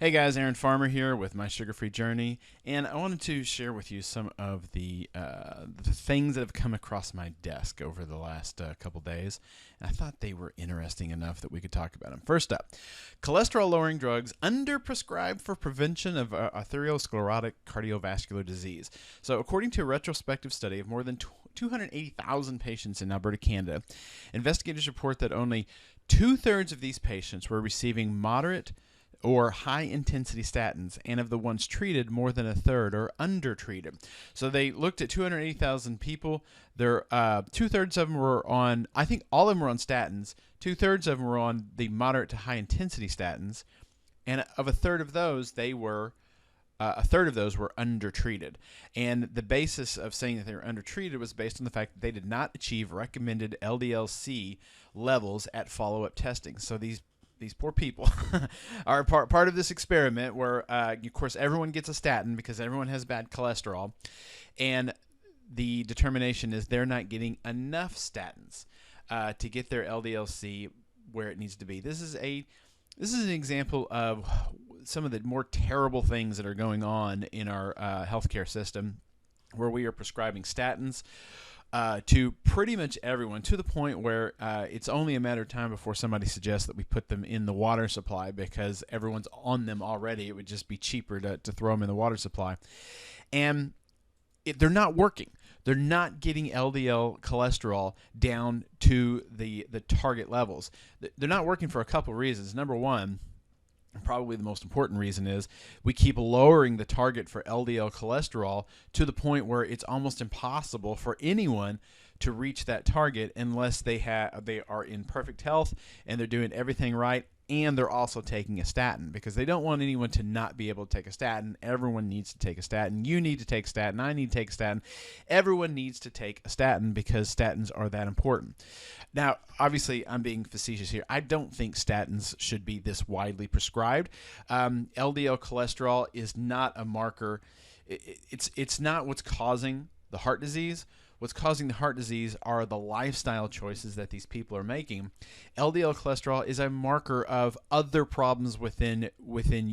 Hey guys, Aaron Farmer here with My Sugar-Free Journey, and I wanted to share with you some of the things that have come across my desk over the last couple days, and I thought they were interesting enough that we could talk about them. First up, cholesterol-lowering drugs underprescribed for prevention of arteriosclerotic cardiovascular disease. So according to a retrospective study of more than 280,000 patients in Alberta, Canada, investigators report that only two-thirds of these patients were receiving moderate or high-intensity statins, and of the ones treated, more than a third are undertreated. So they looked at 280,000 people. There, two-thirds of them were on, I think all of them were on statins. Two-thirds of them were on the moderate to high-intensity statins, and of a third of those, a third of those were undertreated. And the basis of saying that they were undertreated was based on the fact that they did not achieve recommended LDL-C levels at follow-up testing. So these poor people are part of this experiment where, of course, everyone gets a statin because everyone has bad cholesterol, and the determination is they're not getting enough statins to get their LDL-C where it needs to be. This is an example of some of the more terrible things that are going on in our healthcare system, where we are prescribing statins to pretty much everyone, to the point where it's only a matter of time before somebody suggests that we put them in the water supply because everyone's on them already. It would just be cheaper to throw them in the water supply. And they're not working. They're not getting LDL cholesterol down to the target levels. They're not working for a couple reasons. Number one, probably the most important reason, is we keep lowering the target for LDL cholesterol to the point where it's almost impossible for anyone to reach that target unless they are in perfect health and they're doing everything right, and they're also taking a statin, because they don't want anyone to not be able to take a statin. Everyone needs to take a statin. You need to take a statin. I need to take a statin. Everyone needs to take a statin because statins are that important. Now, obviously, I'm being facetious here. I don't think statins should be this widely prescribed. LDL cholesterol is not a marker. It's not what's causing the heart disease. What's causing the heart disease are the lifestyle choices that these people are making. LDL cholesterol is a marker of other problems within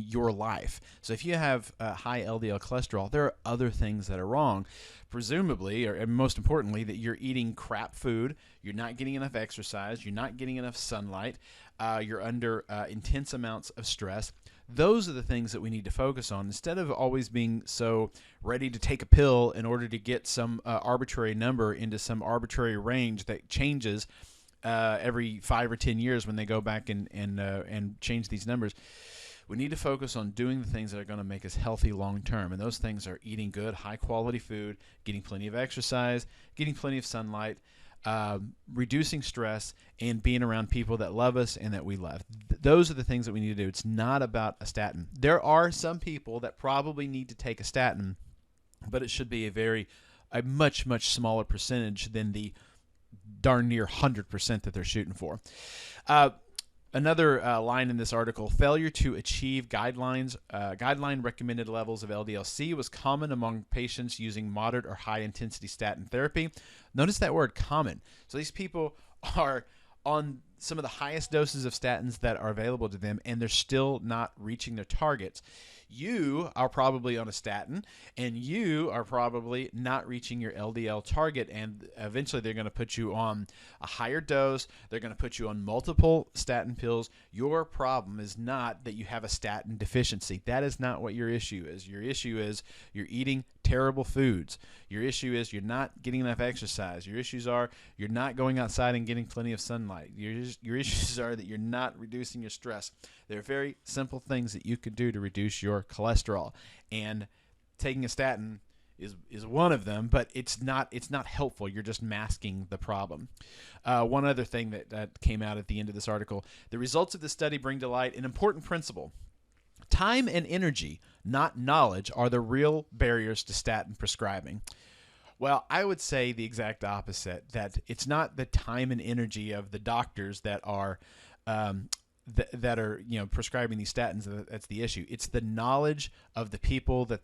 your life. So if you have high LDL cholesterol, there are other things that are wrong. Presumably, and most importantly, that you're eating crap food, you're not getting enough exercise, you're not getting enough sunlight, you're under intense amounts of stress. Those are the things that we need to focus on, instead of always being so ready to take a pill in order to get some arbitrary number into some arbitrary range that changes every 5 or 10 years when they go back and change these numbers. We need to focus on doing the things that are going to make us healthy long term, and those things are eating good, high quality food, getting plenty of exercise, getting plenty of sunlight, reducing stress, and being around people that love us and that we love. Those are the things that we need to do. It's not about a statin. There are some people that probably need to take a statin, but it should be a much, much smaller percentage than the darn near 100% that they're shooting for. Another line in this article: failure to achieve guideline recommended levels of LDL-C was common among patients using moderate or high intensity statin therapy. Notice that word, common. So these people are on some of the highest doses of statins that are available to them, and they're still not reaching their targets. You are probably on a statin, and you are probably not reaching your LDL target, and eventually they're going to put you on a higher dose. They're going to put you on multiple statin pills. Your problem is not that you have a statin deficiency. That is not what your issue is. Your issue is you're eating terrible foods. Your issue is you're not getting enough exercise. Your issues are you're not going outside and getting plenty of sunlight. Your issues are that you're not reducing your stress. There are very simple things that you could do to reduce your cholesterol, and taking a statin is one of them, but it's not helpful. You're just masking the problem. One other thing that came out at the end of this article: the results of the study bring to light an important principle. Time and energy, not knowledge, are the real barriers to statin prescribing. Well, I would say the exact opposite, that it's not the time and energy of the doctors that are prescribing these statins that's the issue. It's the knowledge of the people that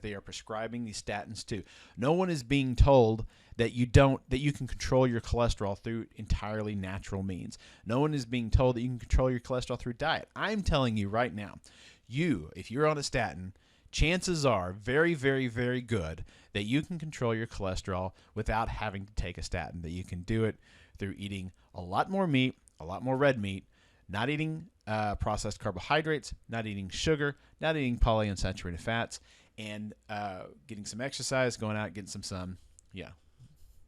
they are prescribing these statins to. No one is being told that you can control your cholesterol through entirely natural means. No one is being told that you can control your cholesterol through diet. I'm telling you right now, if you're on a statin, chances are very, very, very good that you can control your cholesterol without having to take a statin, that you can do it through eating a lot more meat, a lot more red meat, not eating processed carbohydrates, not eating sugar, not eating polyunsaturated fats, and getting some exercise, going out, getting some sun,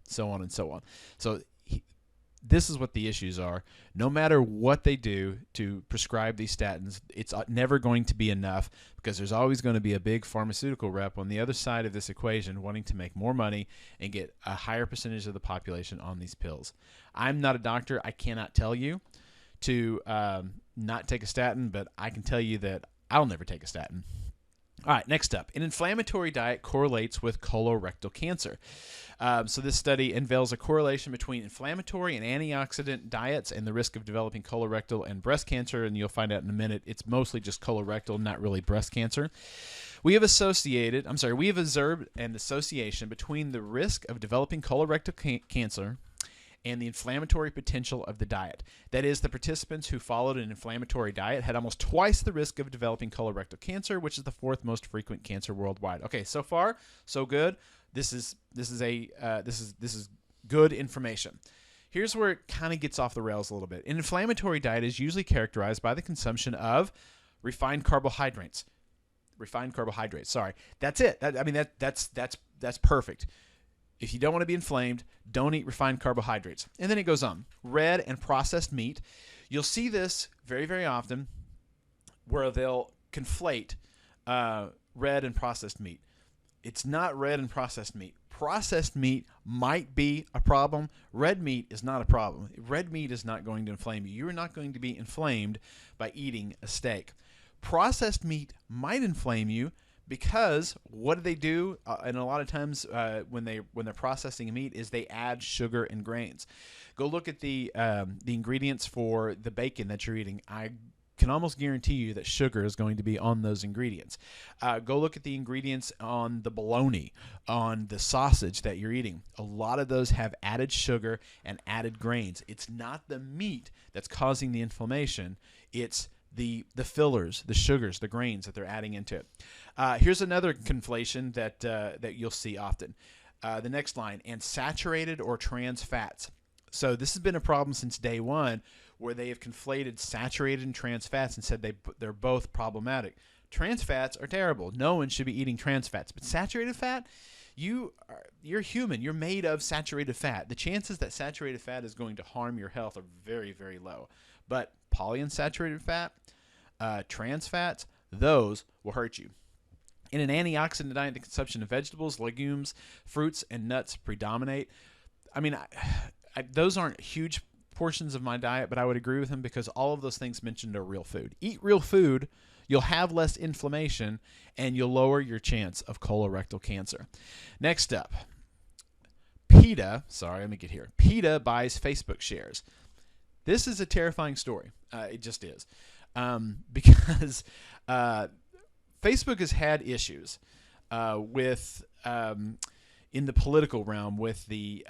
so on and so on. So this is what the issues are. No matter what they do to prescribe these statins, it's never going to be enough, because there's always going to be a big pharmaceutical rep on the other side of this equation wanting to make more money and get a higher percentage of the population on these pills. I'm not a doctor. I cannot tell you to not take a statin, but I can tell you that I'll never take a statin. All right, next up. An inflammatory diet correlates with colorectal cancer. So this study unveils a correlation between inflammatory and antioxidant diets and the risk of developing colorectal and breast cancer, and you'll find out in a minute it's mostly just colorectal, not really breast cancer. We have observed an association between the risk of developing colorectal cancer and the inflammatory potential of the diet. That is, the participants who followed an inflammatory diet had almost twice the risk of developing colorectal cancer, which is the fourth most frequent cancer worldwide. Okay, so far, so good. This is good information. Here's where it kind of gets off the rails a little bit. An inflammatory diet is usually characterized by the consumption of refined carbohydrates. Sorry, that's it. That's perfect. If you don't want to be inflamed, don't eat refined carbohydrates. And then it goes on. Red and processed meat. You'll see this very, very often where they'll conflate red and processed meat. It's not red and processed meat. Processed meat might be a problem. Red meat is not a problem. Red meat is not going to inflame you. You are not going to be inflamed by eating a steak. Processed meat might inflame you, because what do they do? And a lot of times when they're processing meat is they add sugar and grains. Go look at the ingredients for the bacon that you're eating. I can almost guarantee you that sugar is going to be on those ingredients. Go look at the ingredients on the bologna, on the sausage that you're eating. A lot of those have added sugar and added grains. It's not the meat that's causing the inflammation. It's the fillers, the sugars, the grains that they're adding into it. Here's another conflation that you'll see often. The next line, and saturated or trans fats. So this has been a problem since day one, where they have conflated saturated and trans fats and said they're both problematic. Trans fats are terrible. No one should be eating trans fats. But saturated fat, you're human. You're made of saturated fat. The chances that saturated fat is going to harm your health are very, very low. But polyunsaturated fat, trans fats, those will hurt you. In an antioxidant diet, the consumption of vegetables, legumes, fruits, and nuts predominate. I mean, those aren't huge portions of my diet, but I would agree with him, because all of those things mentioned are real food. Eat real food, you'll have less inflammation, and you'll lower your chance of colorectal cancer. Next up, PETA buys Facebook shares. This is a terrifying story. It just is. Because Facebook has had issues with in the political realm with the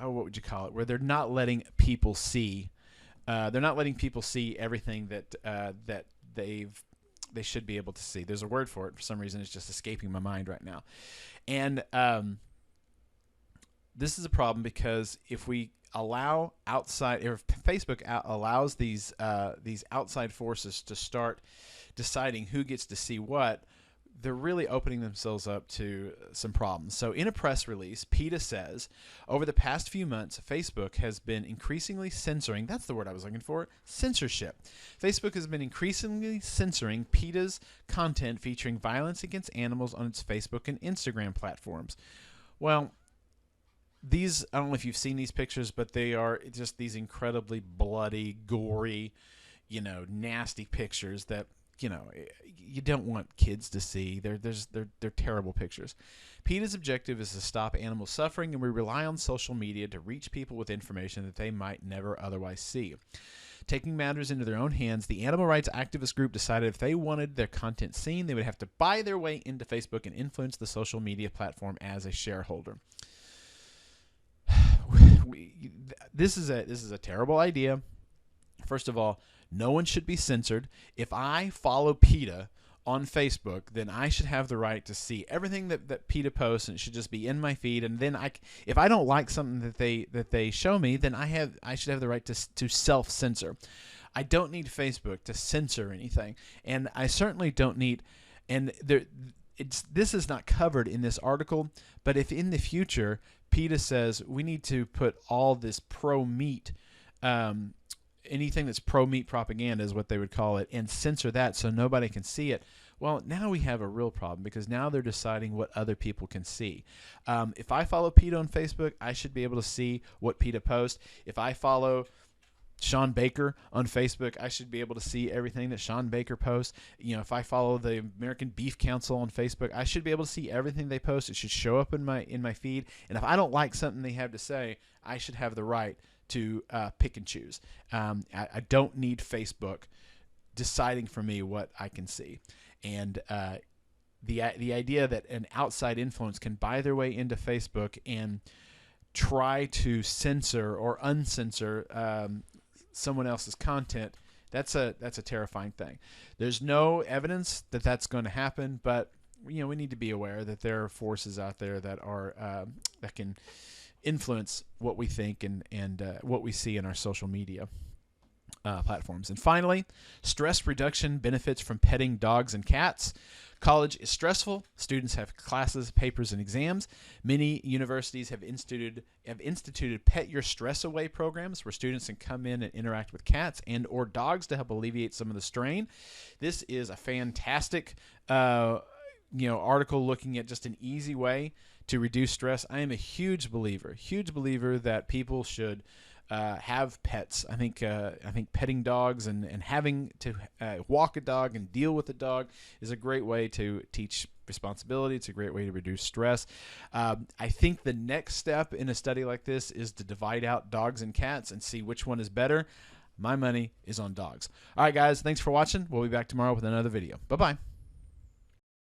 what would you call it, where they're not letting people see everything that they should be able to see. There's a word for it. For some reason, it's just escaping my mind right now. And this is a problem, because if Facebook allows these outside forces to start deciding who gets to see what, they're really opening themselves up to some problems. So in a press release, PETA says, over the past few months, Facebook has been increasingly censoring, that's the word I was looking for, censorship. Facebook has been increasingly censoring PETA's content featuring violence against animals on its Facebook and Instagram platforms. Well, I don't know if you've seen these pictures, but they are just these incredibly bloody, gory, nasty pictures that, you don't want kids to see. They're terrible pictures. PETA's objective is to stop animal suffering, and we rely on social media to reach people with information that they might never otherwise see. Taking matters into their own hands, the animal rights activist group decided if they wanted their content seen, they would have to buy their way into Facebook and influence the social media platform as a shareholder. This is a terrible idea. First of all, No one should be censored. If I follow PETA on Facebook, then I should have the right to see everything that PETA posts, and it should just be in my feed. And then if I don't like something that they show me, then I should have the right to self-censor. I don't need Facebook to censor anything, and I certainly don't need. And this is not covered in this article, but if in the future PETA says we need to put all this pro-meat, anything that's pro-meat propaganda is what they would call it, and censor that so nobody can see it, well, now we have a real problem, because now they're deciding what other people can see. If I follow PETA on Facebook, I should be able to see what PETA posts. If I follow Sean Baker on Facebook, I should be able to see everything that Sean Baker posts. If I follow the American Beef Council on Facebook, I should be able to see everything they post. It should show up in my feed. And if I don't like something they have to say, I should have the right to pick and choose. I don't need Facebook deciding for me what I can see. And the idea that an outside influence can buy their way into Facebook and try to censor or uncensor someone else's content, that's a terrifying thing. There's no evidence that that's going to happen, but we need to be aware that there are forces out there that are that can influence what we think and what we see in our social media platforms. And finally, stress reduction benefits from petting dogs and cats. College is stressful. Students have classes, papers, and exams. Many universities have instituted Pet Your Stress Away programs where students can come in and interact with cats and or dogs to help alleviate some of the strain. This is a fantastic article looking at just an easy way to reduce stress. I am a huge believer that people should have pets. I think petting dogs and having to walk a dog and deal with a dog is a great way to teach responsibility. It's a great way to reduce stress. I think the next step in a study like this is to divide out dogs and cats and see which one is better. My money is on dogs. All right, guys, thanks for watching. We'll be back tomorrow with another video. Bye-bye.